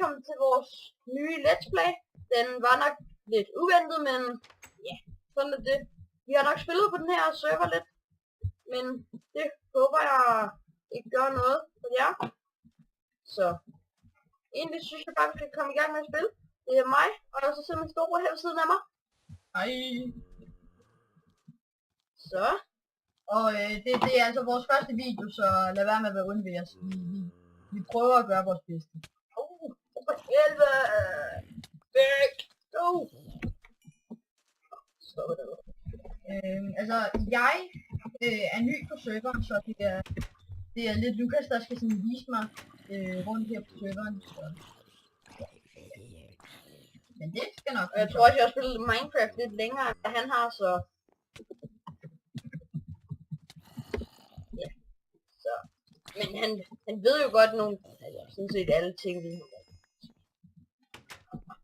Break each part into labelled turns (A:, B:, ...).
A: velkommen til vores nye Let's Play. Den var nok lidt uventet, men ja, sådan er det. Vi har nok spillet på den her server lidt, men det håber jeg ikke gør noget for jer. Så egentlig synes jeg bare, vi skal komme i gang med at spille. Det er mig, og så sidder min storebror her ved siden af mig.
B: Hej.
A: Så.
B: Og det er altså vores første video, så lad være med at være onde ved os. Vi prøver at gøre vores bedste.
A: For helvede! Væk! Go!
B: Altså, jeg er ny på serveren, så det er lidt Lukas, der skal sådan vise mig rundt her på serveren. Så. Men det skal nok.
A: Og jeg tror også, jeg har spillet Minecraft lidt længere, end han har, så... Ja. Så... Men han ved jo godt nogle... Altså, sådan set alle ting, vi har.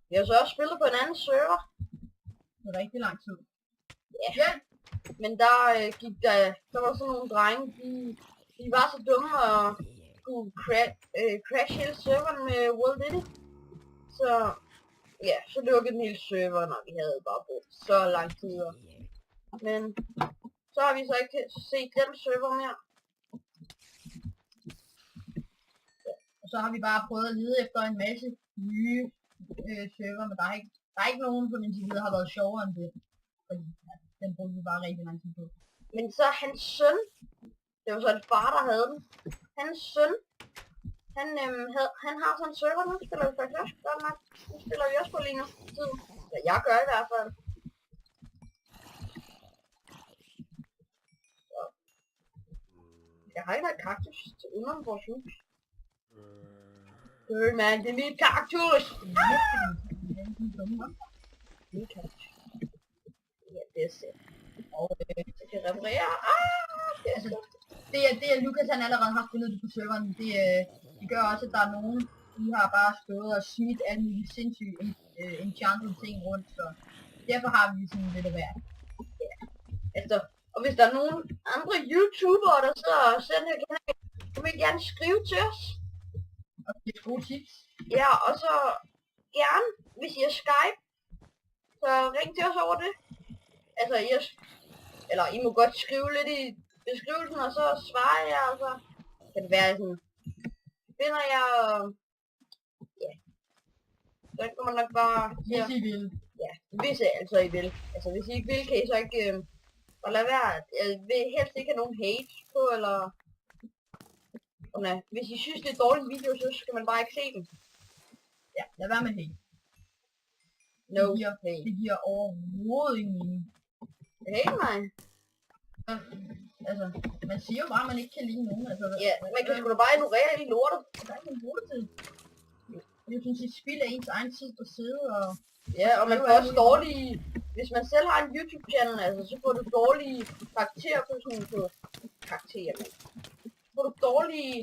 A: Vi har så også spillet på en anden server.
B: Det er rigtig lang tid.
A: Ja. Men der der var sådan nogle drenge, de var så dumme og skulle crash hele serveren med World Edit. Så ja, så lukkede den hele serveren, og vi havde bare brugt så lang tid. Men så har vi så ikke set den server mere.
B: Og så har vi bare prøvet at lede efter en masse nye server, men der er ikke nogen på min side, der har været sjovere end det. Fordi ja, den brugte vi bare rigtig lang tid på.
A: Men så hans søn, det var så en far, der havde den. Hans søn, han har sådan en server nu, spiller vi faktisk også godt nok. Nu spiller vi også på lige nu. Ja, jeg gør i hvert fald. Så. Jeg har ikke noget kaktus til under vores hus. Man, det er mit kaktus! Mit kaktus. Ja, det er sæt. Og så kan reparere.
B: Det er Lukas, han allerede har fundet det på serveren. Det gør også, at der er nogen, de har bare stået og smidt alle mulige sindssyge enchanted ting rundt, så derfor har vi sådan lidt af hver.
A: Ja. Altså, og hvis der er nogen andre YouTubere, der så sender her kanal, så vil I gerne skrive til os.
B: Og det er gode tips.
A: Ja, og så gerne, hvis I har Skype, så ring til os over det. Altså, eller I må godt skrive lidt i beskrivelsen, og så svarer jeg, og så kan det være sådan, finder jeg, ja, så kan man nok bare,
B: hvis I vil.
A: Ja, hvis altså I vil. Altså, hvis I ikke vil, kan I så ikke, og lade være, jeg vil helst ikke have nogen hate på, eller, hvis I synes det er dårlig video, så skal man bare ikke se den.
B: Ja, lad være med hate.
A: No
B: hate. Det giver overhovedet ingen mening.
A: Hate mig?
B: Altså, man siger jo bare, at man ikke kan lide nogen. Altså,
A: ja, man kan sgu da bare ignorere hele lortet.
B: Der er ikke nogen lortetid. Det er jo sådan set spild af ens egen tid på side og...
A: Ja, og man får også dårlige... Hvis man selv har en YouTube-channel, altså, så får du dårlige karakterer på sådan på... Karakterer, men... Så får du dårlige...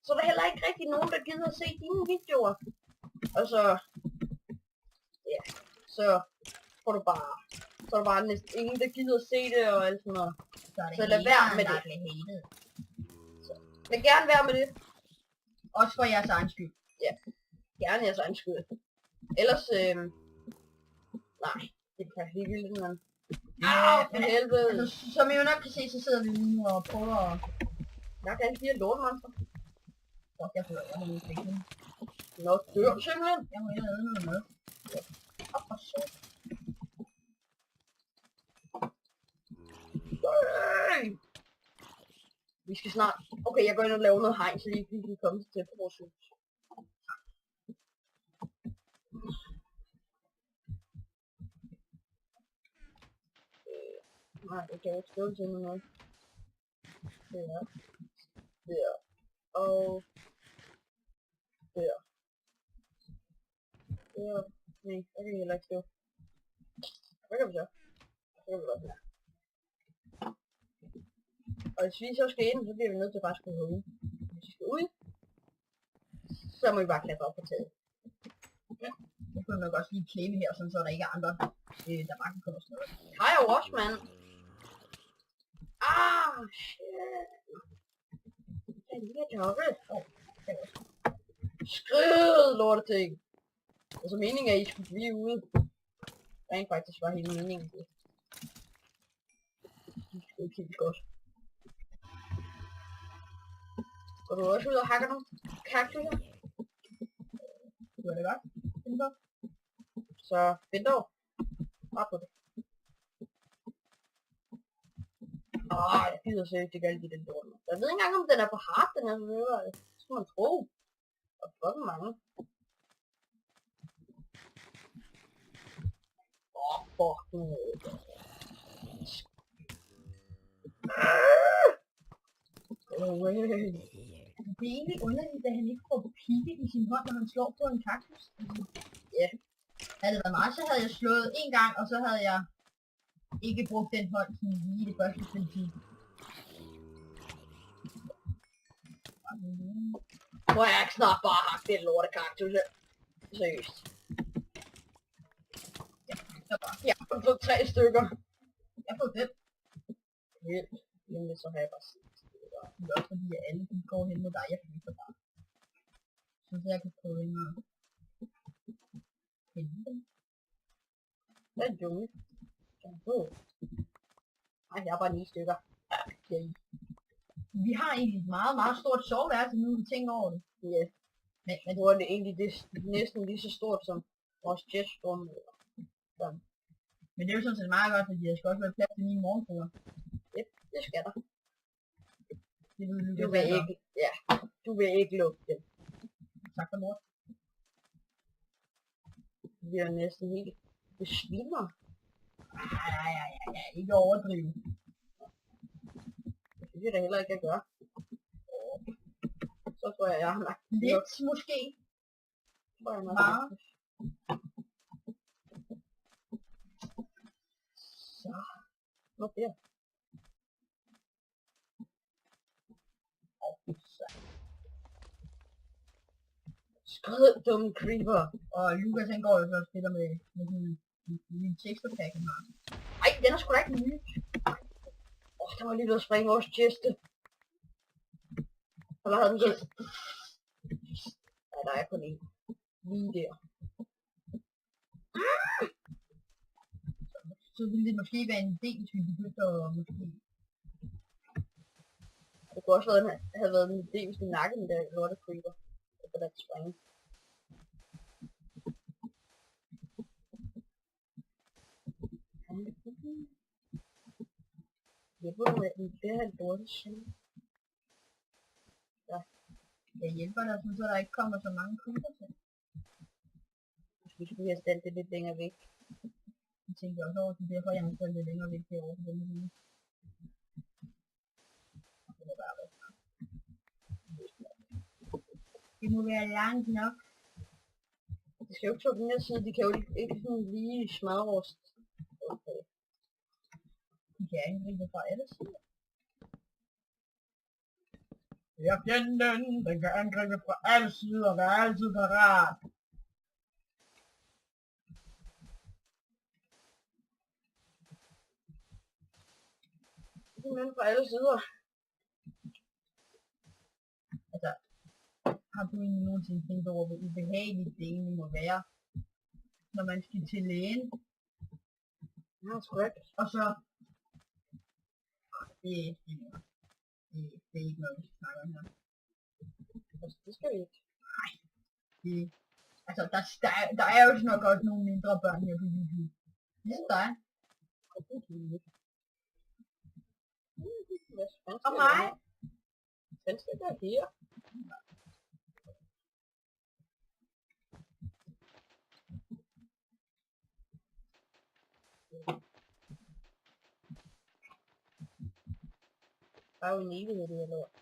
A: Så er der heller ikke rigtig nogen, der gider at se dine videoer. Og så... Ja, så får du bare... Så er der bare næsten ingen, der gider at se det og alt sådan noget. Så lad være med det. Så lad gerne være med det.
B: Også for jeres egen skyld.
A: Ja, gerne jeres egen skyld. Ellers, nej, det kan ikke vildt, men... for helvede.
B: Altså, som I jo nok kan se, så sidder vi nu og prøver at...
A: Jeg kan ikke lide lortmonster.
B: Fuck, jeg må lige stikke den.
A: Nå, dør simpelthen.
B: Jeg må ind og æde noget mad.
A: Åh, for sødt. Vi skal snart... Okay, jeg går ind og laver noget hegn, så vi kan komme til på vores hus. Nej, jeg kan ikke skrive til noget. Der. Der. Og... Der. Der. Nej, jeg kan heller ikke skrive. Hvad kan vi så? Så kan vi godt her. Og hvis vi så skal ind, så bliver vi nødt til bare at skulle ud. Hvis vi skal ud, så må vi bare klatre op på taget.
B: Ja. Jeg kunne nok også lige klæbe her, sådan, så der ikke er andre, der bare kan komme og slå.
A: Det har jeg jo også, mand. Ah, shit. Jeg er lige at jogge. Skrid, lorteting. Altså meningen er, at I skulle blive ude. Rent faktisk var hele meningen. Det er ikke helt godt. Går du også ud og hakker nogle kaktusser?
B: Det var det godt.
A: Så vent over. Bare på det. Jeg gider seriøst ikke alle de den lort. Jeg ved ikke engang, om den er på hard, den her server. Det skal man tro. Og fucking mange. Fuck nu.
B: Det er egentlig underligt, at han ikke får pigge i sin hånd, når han slår på en kaktus.
A: Ja.
B: Havde det været mig, så havde jeg slået en gang, og så havde jeg ikke brugt den hånd sådan lige i det første princip.
A: Må jeg ikke snart bare hakke den lorte kaktus her? Seriøst.
B: Så bare.
A: Jeg har fået 3 stykker.
B: Jeg får 5.
A: Vildt. Jamen så har jeg bare set.
B: Det er også fordi, at alle de går hen med dig, jeg flytter bare. Så jeg kan prøve ind og finde dem.
A: Det er en jungle. Ej, jeg har bare 9 stykker. Okay.
B: Vi har egentlig et meget, meget stort soveværelse nu, vi tænker over det.
A: Ja.
B: Men
A: Jeg tror, det er egentlig næsten lige så stort som vores jetstrom.
B: men det er jo sådan set meget godt, fordi der skal også være plads til mine morgenfruer.
A: Yep, det skal der.
B: Det vil
A: Du vil ikke, ja, du vil ikke lukke dem.
B: Tak for mor.
A: Vi er næsten helt besvimer.
B: Ja, ikke overdrive.
A: Det synes jeg da heller ikke, at gøre. Så tror jeg har lagt
B: Lidt måske.
A: tror jeg nok.
B: Bare.
A: Så. Nå der. Skrid, dumme creeper.
B: Og Lukas han går jo så og spiller med sådan en texturpack han har.
A: Ej, den er sgu da ikke ny. Der var lige ved at springe vores cheste. Eller havde den gået? Ja, der er kun en. Lige der.
B: Så ville det måske være en idé, hvis vi begyndte at måske...
A: Det kunne også have været en idé, hvis vi nakkede den der lorte creeper. Efter den springe. Jeg burde med den der lorte side.
B: Jeg hjælper dig, så der ikke kommer så mange creeper til.
A: Måske skulle vi have stillet det lidt længere væk.
B: Jeg tænker også over, at det er derfor, jeg har stillet det længere væk herovre på denne side. Det må bare være. Det må være langt nok.
A: Det skal jo ikke tage den her side, de kan jo ikke sådan lige smadre vores... Okay.
B: De kan angribe fra alle sider. Ja, fjenden, den kan angribe fra alle sider, og er altid parat.
A: Men fra alle sider.
B: Altså, har du egentlig nogensinde tænkt over, hvor ubehageligt det egentlig må være, når man skal til lægen,
A: Ja, sgu ikke.
B: og så... Det er ikke noget, vi skal snakke om her.
A: Altså, det skal vi ikke.
B: Det, altså, der er jo nok også nogle mindre børn her på YouTube. Ligesom dig. Og mig.
A: Den skal gøre her. Der er jo en evighed, det her lort.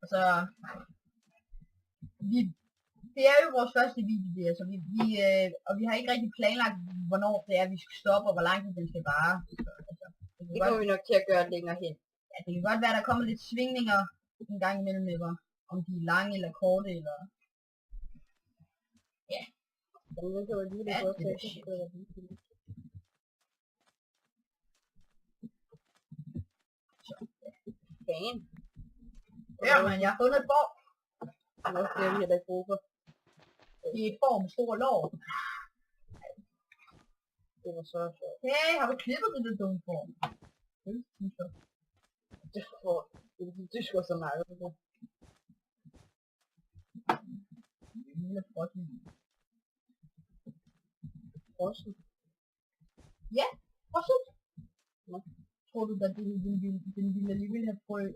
B: Altså, det er jo vores første video, det er, så og vi har ikke rigtig planlagt, hvornår det er, vi skal stoppe, og hvor lang tid den skal vare. Så, altså,
A: Det kommer vi nok til at gøre længere hen.
B: Ja, det kan godt være, der kommer lidt svingninger en gang imellem med, om de er lange eller korte, eller...
A: Jamen, den kan jo lige
B: Ja,
A: det godt
B: det er
A: til.
B: shit.
A: Fan.
B: Ja, men jeg har fundet et får.
A: Det er også det, vi har da brug for.
B: Det er et får med store lår.
A: Det var så sjovt.
B: Hey, har du klippet det dumme får? Det synes jeg.
A: Det får... Det skulle så meget.
B: Lille frossen.
A: Frossen.
B: Ja, frossen.
A: Nå.
B: Tror du, at den ville alligevel have frosset,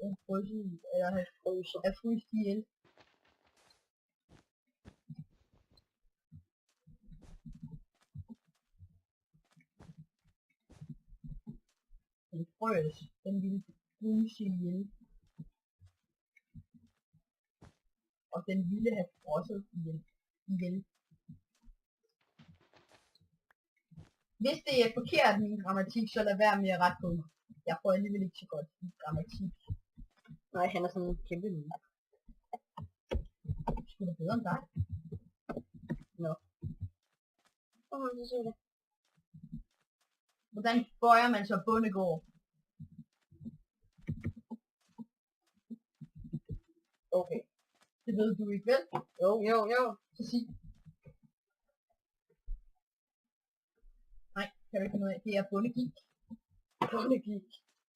B: eller have fryst ihjel? Den frøs, den ville fryse ihjel. Og den ville have frosset ihjel. Hvis det er forkert min grammatik, så lad være med at rette på mig. Jeg får alligevel ikke så godt i grammatik.
A: Nej, han er sådan en kæmpe lille.
B: Skulle det bedre end dig?
A: Nå. Så må man se det.
B: Hvordan bøjer man så bondegård?
A: Okay.
B: Det ved du ikke, vel?
A: Jo.
B: Så sig. Nej, kan du ikke finde ud af. Det er bondegik.
A: Bondegik.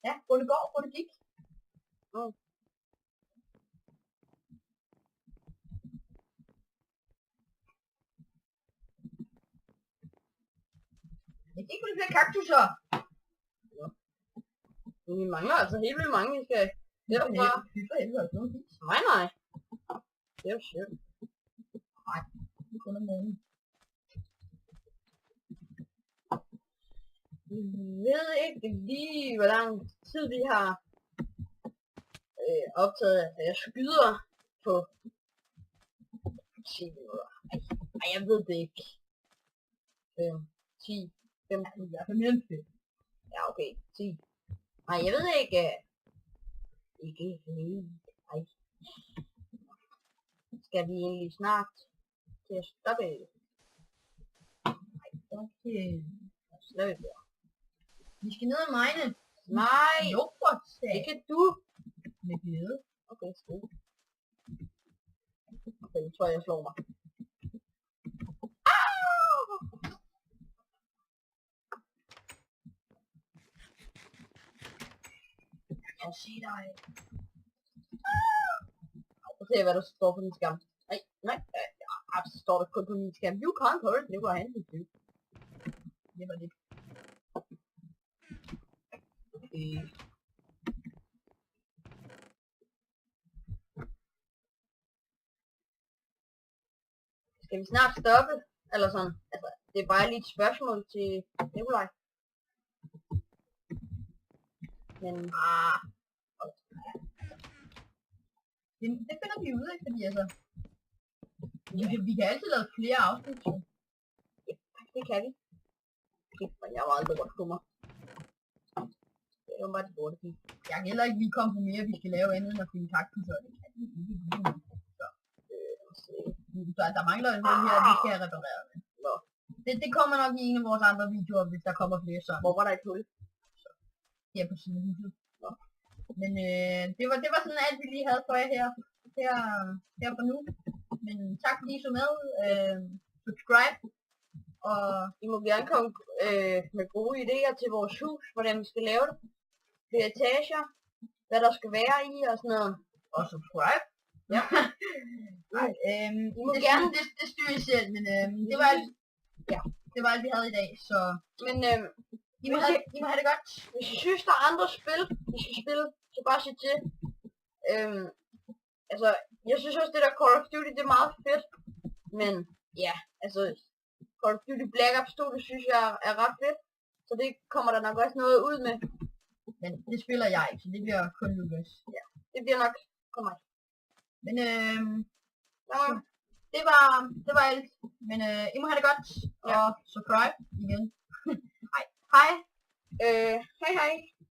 B: Ja, bondegård, bondegik. Jeg kan ikke få flere kaktusser.
A: Men vi mangler altså helt vildt mange, vi skal derfra.
B: Fy for helvede, er det nogen his?
A: Nej. Det er jo sjovt.
B: Nej, det er kun om morgenen.
A: Jeg ved ikke lige, hvor lang tid vi har optaget. Altså, jeg skyder på 10 minutter. Ej, jeg ved det ikke. 10, 15.
B: I hvert fald mere end 5.
A: Ja, okay. 10. Nej, jeg ved ikke. Ikke helt. Ej. Skal vi egentlig snart til at stoppe?
B: Okay.
A: Slå det der.
B: Vi skal ned og mine.
A: Nej,
B: Jo, for
A: det
B: sag.
A: kan du.
B: Med glæde.
A: Okay, skål. Okay, jeg tror, jeg slår mig.
B: Jeg kan se dig.
A: Og se, hvad der står på min skærm. Nej. Så står der kun på min skærm. You can't hurt. Det var han, det.
B: Det var det.
A: Okay. Skal vi snart stoppe? Eller sådan? Altså, det er bare lige et spørgsmål til Nikolaj. Men,
B: det finder vi ud af, fordi altså... Vi kan altid lave flere afsnit.
A: det kan vi. Okay, men jeg var aldrig godt på mig. Det er jo bare det burde give.
B: Jeg kan heller ikke lige komme på mere, vi skal lave andet end at finde kaktusser. Det kan vi ikke. Så der mangler en del her, vi skal have repareret.
A: Nå.
B: Det kommer nok i en af vores andre videoer, hvis der kommer flere sådan.
A: Hvor var der et hul?
B: Her på siden af huset. Men det var sådan alt, vi lige havde for jer her for nu. Men tak fordi I så med. Subscribe. Og
A: I må gerne komme med gode idéer til vores hus, hvordan vi skal lave det. Flere etager, hvad der skal være i og sådan noget.
B: Og subscribe.
A: Ja.
B: I må gerne... Det styrer I selv, men det var alt, det var alt, vi havde i dag, så...
A: Men
B: I må have det godt.
A: hvis I synes, der er andre spil, vi skal spille, så bare sig til. Altså, jeg synes også, det der Call of Duty, det er meget fedt. Men ja, altså, Call of Duty Black Ops 2, det synes jeg er ret fedt. Så det kommer der nok også noget ud med.
B: Men det spiller jeg ikke, så det bliver kun Lukas.
A: Ja, det bliver nok for mig.
B: Men
A: Ja.
B: det var alt. Men I må have det godt.
A: Ja.
B: Og subscribe igen.
A: Hej. Hej. Hej.